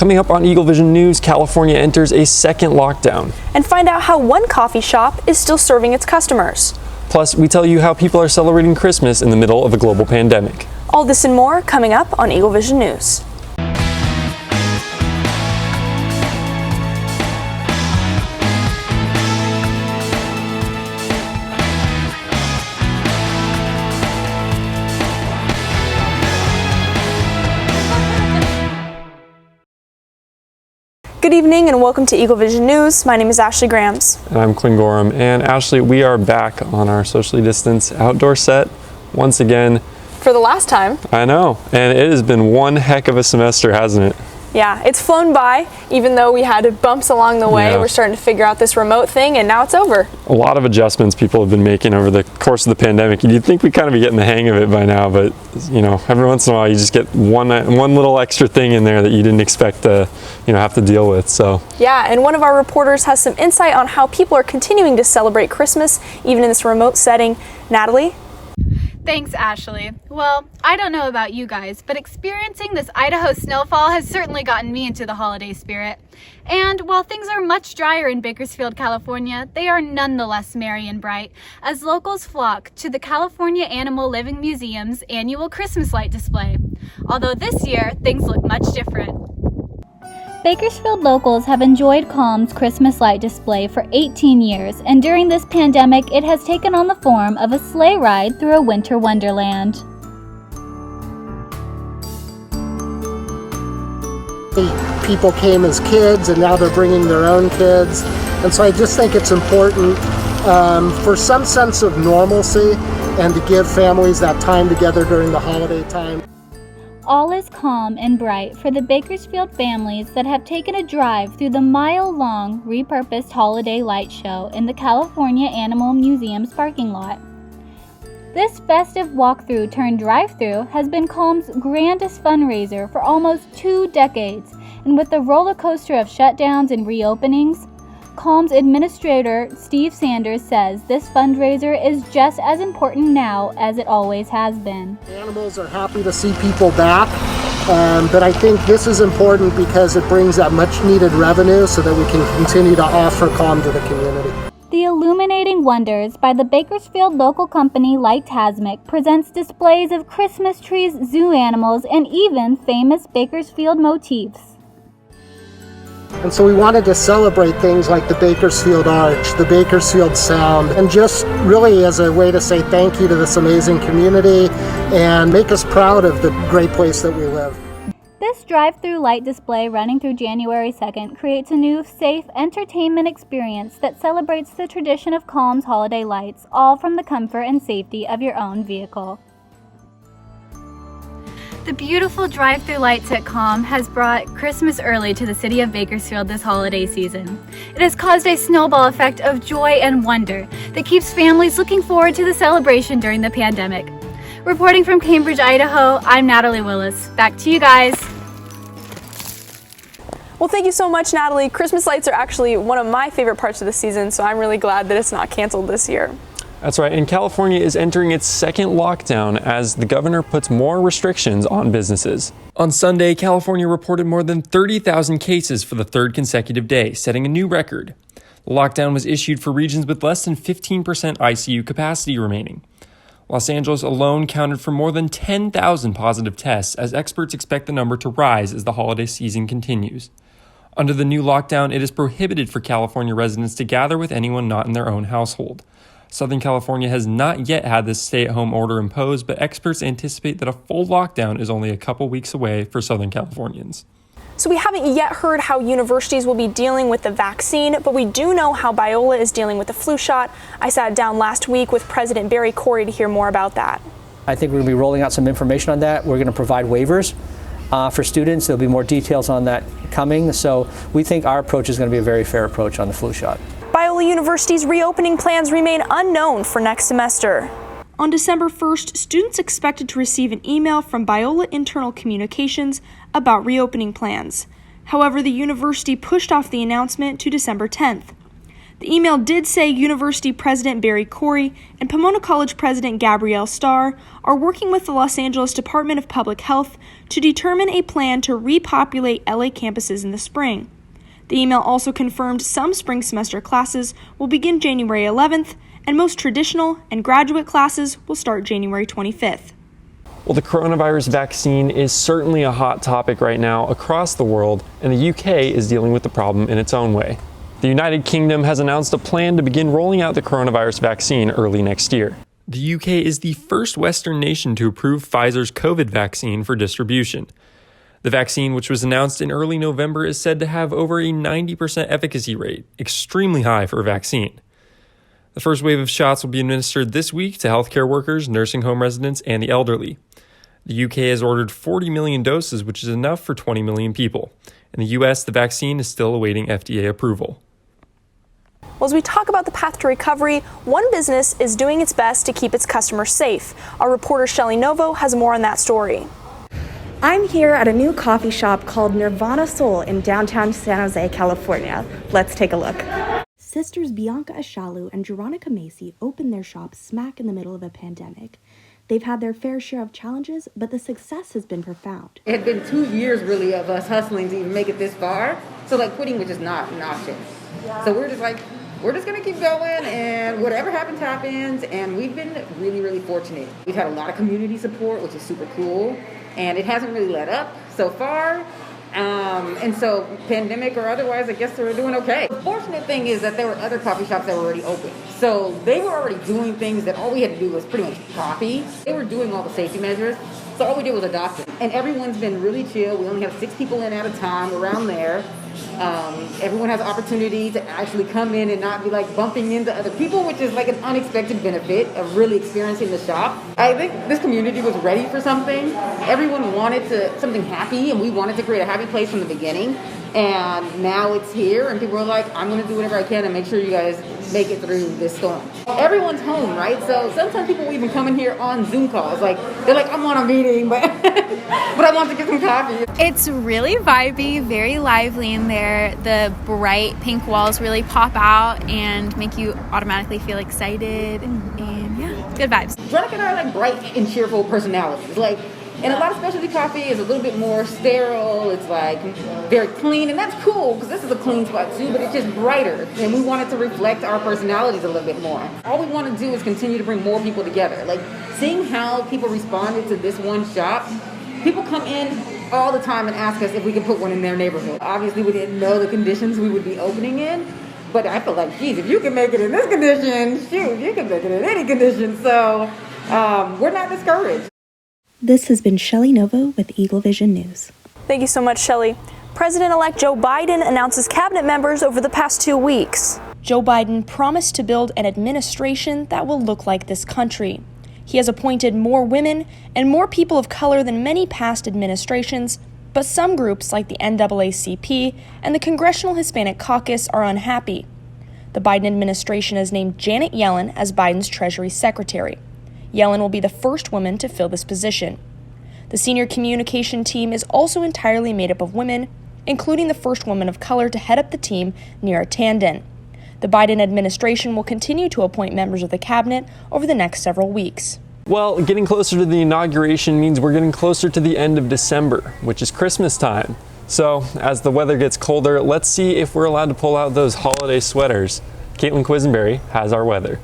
Coming up on EagleVision News, California enters a second lockdown. And find out how one coffee shop is still serving its customers. Plus, we tell you how people are celebrating Christmas in the middle of a global pandemic. All this and more coming up on EagleVision News. Good evening and welcome to EagleVision News. My name is Ashley Grams. And I'm Quinn Gorham. And Ashley, we are back on our socially distanced outdoor set once again. For the last time. I know. And it has been one heck of a semester, hasn't it? Yeah, it's flown by, even though we had bumps along the way. Yeah. We're starting to figure out this remote thing, and now it's over. A lot of adjustments people have been making over the course of the pandemic. You'd think we'd kind of be getting the hang of it by now, but you know, every once in a while you just get one little extra thing in there that you didn't expect to, have to deal with. So yeah, and one of our reporters has some insight on how people are continuing to celebrate Christmas, even in this remote setting. Natalie? Thanks, Ashley. Well, I don't know about you guys, but experiencing this Idaho snowfall has certainly gotten me into the holiday spirit. And while things are much drier in Bakersfield, California, they are nonetheless merry and bright as locals flock to the California Animal Living Museum's annual Christmas light display. Although this year, things look much different. Bakersfield locals have enjoyed Calm's Christmas light display for 18 years, and during this pandemic, it has taken on the form of a sleigh ride through a winter wonderland. People came as kids, and now they're bringing their own kids, and so I just think it's important for some sense of normalcy and to give families that time together during the holiday time. All is calm and bright for the Bakersfield families that have taken a drive through the mile-long repurposed holiday light show in the California Animal Museum's parking lot. This festive walkthrough turned drive-through has been Calm's grandest fundraiser for almost 2 decades, and with the roller coaster of shutdowns and reopenings, Calm's administrator Steve Sanders says this fundraiser is just as important now as it always has been. Animals are happy to see people back, but I think this is important because it brings that much needed revenue so that we can continue to offer Calm to the community. The Illuminating Wonders by the Bakersfield local company Lightasmic presents displays of Christmas trees, zoo animals, and even famous Bakersfield motifs. And so we wanted to celebrate things like the Bakersfield Arch, the Bakersfield Sound, and just really as a way to say thank you to this amazing community and make us proud of the great place that we live. This drive-through light display running through January 2nd creates a new, safe entertainment experience that celebrates the tradition of Calm's holiday lights, all from the comfort and safety of your own vehicle. The beautiful drive-through lights at Calm has brought Christmas early to the city of Bakersfield this holiday season. It has caused a snowball effect of joy and wonder that keeps families looking forward to the celebration during the pandemic. Reporting from Cambridge, Idaho, I'm Natalie Willis. Back to you guys. Well, thank you so much, Natalie. Christmas lights are actually one of my favorite parts of the season, so I'm really glad that it's not canceled this year. that's right. And California is entering its second lockdown as the governor puts more restrictions on businesses. On Sunday, California reported more than 30,000 cases for the third consecutive day, setting a new record. The lockdown was issued for regions with less than 15% ICU capacity remaining. Los Angeles alone counted for more than 10,000 positive tests, as experts expect the number to rise as the holiday season continues. Under the new lockdown, it is prohibited for California residents to gather with anyone not in their own household. Southern California has not yet had this stay-at-home order imposed, but experts anticipate that a full lockdown is only a couple weeks away for Southern Californians. So we haven't yet heard how universities will be dealing with the vaccine, but we do know how Biola is dealing with the flu shot. I sat down last week with President Barry Corey to hear more about that. I think we're going to be rolling out some information on that. We're going to provide waivers for students. There'll be more details on that coming. So we think our approach is going to be a very fair approach on the flu shot. Biola University's reopening plans remain unknown for next semester. On December 1st, students expected to receive an email from Biola Internal Communications about reopening plans. However, the university pushed off the announcement to December 10th. The email did say University President Barry Corey and Pomona College President Gabrielle Starr are working with the Los Angeles Department of Public Health to determine a plan to repopulate LA campuses in the spring. The email also confirmed some spring semester classes will begin January 11th, and most traditional and graduate classes will start January 25th. Well, the coronavirus vaccine is certainly a hot topic right now across the world, and the UK is dealing with the problem in its own way. The United Kingdom has announced a plan to begin rolling out the coronavirus vaccine early next year. The UK is the first Western nation to approve Pfizer's COVID vaccine for distribution. The vaccine, which was announced in early November, is said to have over a 90% efficacy rate, extremely high for a vaccine. The first wave of shots will be administered this week to healthcare workers, nursing home residents, and the elderly. The UK has ordered 40 million doses, which is enough for 20 million people. In the US, the vaccine is still awaiting FDA approval. Well, as we talk about the path to recovery, one business is doing its best to keep its customers safe. Our reporter Shelly Novo has more on that story. I'm here at a new coffee shop called Nirvana Soul in downtown San Jose, California. Let's take a look. Sisters Bianca Ashalu and Jeronica Macy opened their shop smack in the middle of a pandemic. They've had their fair share of challenges, but the success has been profound. It had been 2 years really of us hustling to even make it this far. So quitting was just not an option. So we're just going to keep going, and whatever happens, happens. And we've been really, really fortunate. We've had a lot of community support, which is super cool. And it hasn't really let up so far. And so pandemic or otherwise, I guess we're doing okay. The fortunate thing is that there were other coffee shops that were already open. So they were already doing things that all we had to do was pretty much coffee. They were doing all the safety measures. So all we did was adopt it. And everyone's been really chill. We only have 6 people in at a time around there. Everyone has opportunity to actually come in and not be bumping into other people, which is an unexpected benefit of really experiencing the shop. I think this community was ready for something. Everyone wanted something happy, and we wanted to create a happy place from the beginning. And now it's here, and people are like, I'm going to do whatever I can to make sure you guys make it through this storm. Everyone's home, right? So sometimes people will even come in here on Zoom calls. They're like, I'm on a meeting, but but I want to get some coffee. It's really vibey, very lively in there. The bright pink walls really pop out and make you automatically feel excited. And yeah, good vibes. Veronica and I are bright and cheerful personalities. And a lot of specialty coffee is a little bit more sterile. It's very clean, and that's cool because this is a clean spot too, but it's just brighter. And we want it to reflect our personalities a little bit more. All we want to do is continue to bring more people together. Seeing how people responded to this one shop, people come in all the time and ask us if we can put one in their neighborhood. Obviously, we didn't know the conditions we would be opening in, but I feel geez, if you can make it in this condition, shoot, you can make it in any condition. So we're not discouraged. This has been Shelly Novo with EagleVision News. Thank you so much, Shelly. President-elect Joe Biden announces cabinet members over the past 2 weeks. Joe Biden promised to build an administration that will look like this country. He has appointed more women and more people of color than many past administrations, but some groups like the NAACP and the Congressional Hispanic Caucus are unhappy. The Biden administration has named Janet Yellen as Biden's Treasury Secretary. Yellen will be the first woman to fill this position. The senior communication team is also entirely made up of women, including the first woman of color to head up the team, Neera Tanden. The Biden administration will continue to appoint members of the cabinet over the next several weeks. Well, getting closer to the inauguration means we're getting closer to the end of December, which is Christmas time. So, as the weather gets colder, let's see if we're allowed to pull out those holiday sweaters. Katelyn Quisenberry has our weather.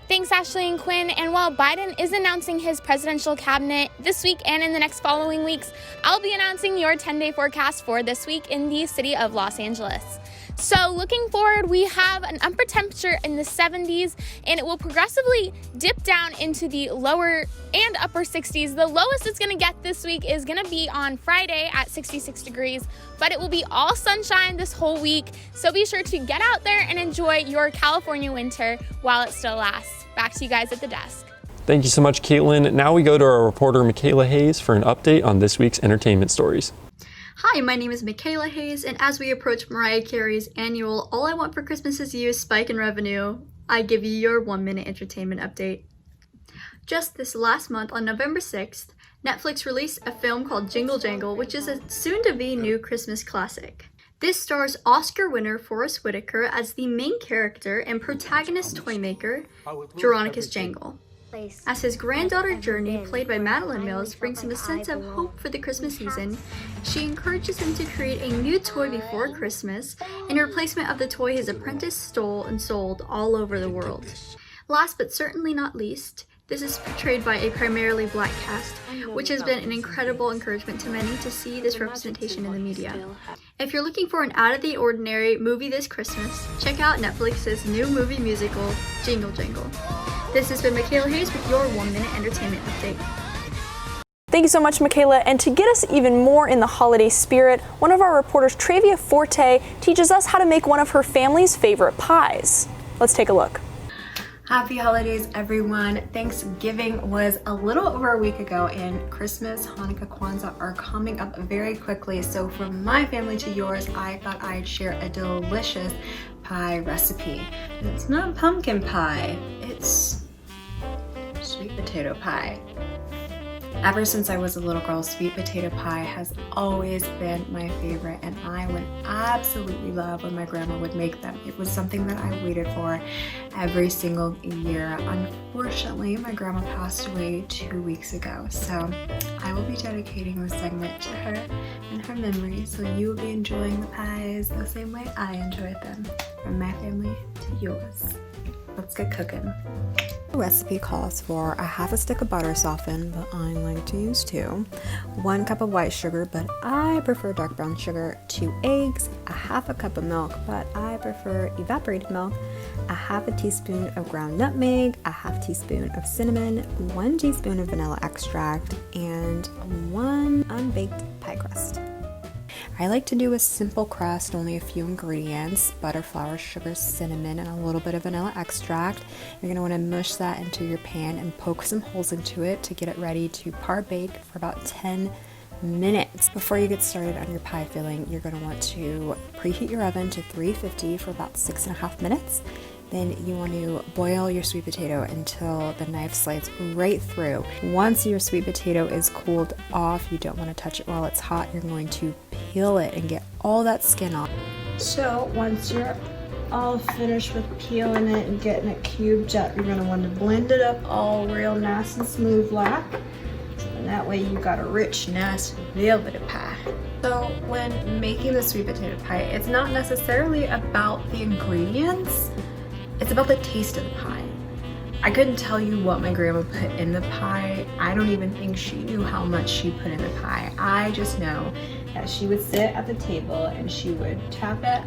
Thanks, Ashley and Quinn. And while Biden is announcing his presidential cabinet this week and in the next following weeks, I'll be announcing your 10-day forecast for this week in the city of Los Angeles. So looking forward, we have an upper temperature in the 70s, and it will progressively dip down into the lower and upper 60s. The lowest it's going to get this week is going to be on Friday at 66 degrees, but it will be all sunshine this whole week. So be sure to get out there and enjoy your California winter while it still lasts. Back to you guys at the desk. Thank you so much, Katelyn. Now we go to our reporter, Michaela Hayes, for an update on this week's entertainment stories. Hi, my name is Michaela Hayes, and as we approach Mariah Carey's annual All I Want for Christmas Is You spike in revenue, I give you your 1-minute entertainment update. Just this last month, on November 6th, Netflix released a film called Jingle Jangle, which is a soon-to-be new Christmas classic. This stars Oscar winner Forrest Whitaker as the main character and protagonist toy maker, Veronica's Jangle. As his granddaughter Journey, played by Madeline Mills, brings him a sense of hope for the Christmas season, she encourages him to create a new toy before Christmas in replacement of the toy his apprentice stole and sold all over the world. Last but certainly not least, this is portrayed by a primarily black cast, which has been an incredible encouragement to many to see this representation in the media. If you're looking for an out-of-the-ordinary movie this Christmas, check out Netflix's new movie musical, Jingle Jangle. This has been Michaela Hayes with your 1-minute entertainment update. Thank you so much, Michaela. And to get us even more in the holiday spirit, one of our reporters, Travia Forte, teaches us how to make one of her family's favorite pies. Let's take a look. Happy holidays, everyone. Thanksgiving was a little over a week ago, and Christmas, Hanukkah, Kwanzaa are coming up very quickly. So from my family to yours, I thought I'd share a delicious pie recipe. And it's not pumpkin pie, it's sweet potato pie. Ever since I was a little girl, sweet potato pie has always been my favorite, and I would absolutely love when my grandma would make them. It was something that I waited for every single year. Unfortunately, my grandma passed away 2 weeks ago, so I will be dedicating this segment to her and her memory, so you will be enjoying the pies the same way I enjoyed them. From my family to yours. Let's get cooking. The recipe calls for a half a stick of butter softened, but I like to use 2, 1 cup of white sugar, but I prefer dark brown sugar, 2 eggs, a half a cup of milk, but I prefer evaporated milk, a half a teaspoon of ground nutmeg, a half teaspoon of cinnamon, 1 teaspoon of vanilla extract, and 1 unbaked pie crust. I like to do a simple crust, only a few ingredients: butter, flour, sugar, cinnamon, and a little bit of vanilla extract. You're going to want to mush that into your pan and poke some holes into it to get it ready to par bake for about 10 minutes. Before you get started on your pie filling, you're going to want to preheat your oven to 350 for about 6.5 minutes. Then you want to boil your sweet potato until the knife slides right through. Once your sweet potato is cooled off, you don't want to touch it while it's hot. You're going to peel it and get all that skin off. So once you're all finished with peeling it and getting it cubed up, you're going to want to blend it up all real nice and smooth like. And that way you got a rich, nice, velvety pie. So when making the sweet potato pie, it's not necessarily about the ingredients. It's about the taste of the pie. I couldn't tell you what my grandma put in the pie. I don't even think she knew how much she put in the pie. I just know that she would sit at the table and she would tap it.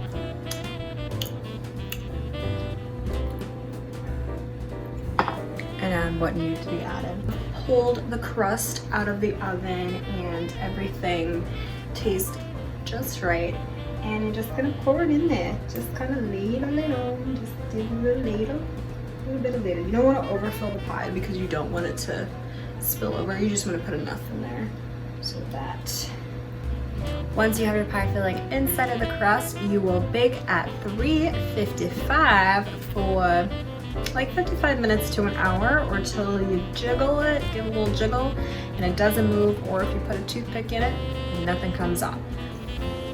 And add what needed to be added. Pulled the crust out of the oven and everything tastes just right. And you're just gonna pour it in there. Just kind of little, just do a little bit of little. You don't want to overfill the pie because you don't want it to spill over. You just want to put enough in there so that once you have your pie filling inside of the crust, you will bake at 355 for like 55 minutes to an hour, or till you jiggle it, give it a little jiggle, and it doesn't move, or if you put a toothpick in it, nothing comes off.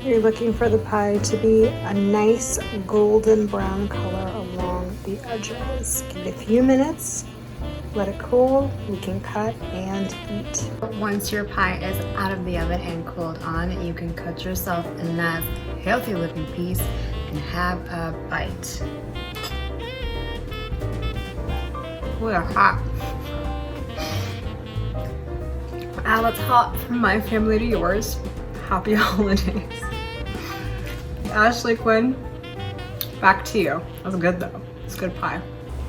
You're looking for the pie to be a nice golden brown color along the edges. Give it a few minutes, let it cool, we can cut and eat. Once your pie is out of the oven and cooled on, you can cut yourself a nice healthy looking piece and have a bite. We are hot. Now it's hot from my family to yours. Happy holidays. Ashley, Quinn, back to you. That was good though. It's good pie.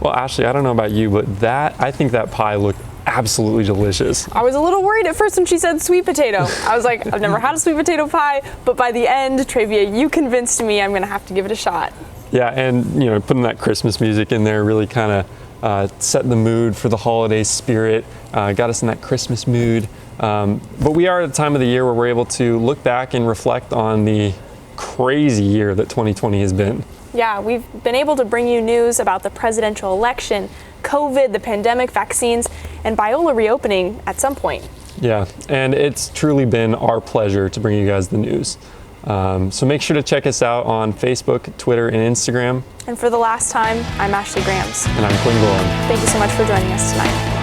Well, Ashley, I don't know about you, but I think that pie looked absolutely delicious. I was a little worried at first when she said sweet potato. I was like, I've never had a sweet potato pie, but by the end, Travia, you convinced me I'm gonna have to give it a shot. Yeah, and putting that Christmas music in there really kind of set the mood for the holiday spirit, got us in that Christmas mood. But we are at a time of the year where we're able to look back and reflect on the crazy year that 2020 has been. Yeah, we've been able to bring you news about the presidential election, COVID, the pandemic, vaccines, and Biola reopening at some point. Yeah, and it's truly been our pleasure to bring you guys the news. So make sure to check us out on Facebook, Twitter, and Instagram. And for the last time, I'm Ashley Grams. And I'm Quinn Gorham. Thank you so much for joining us tonight.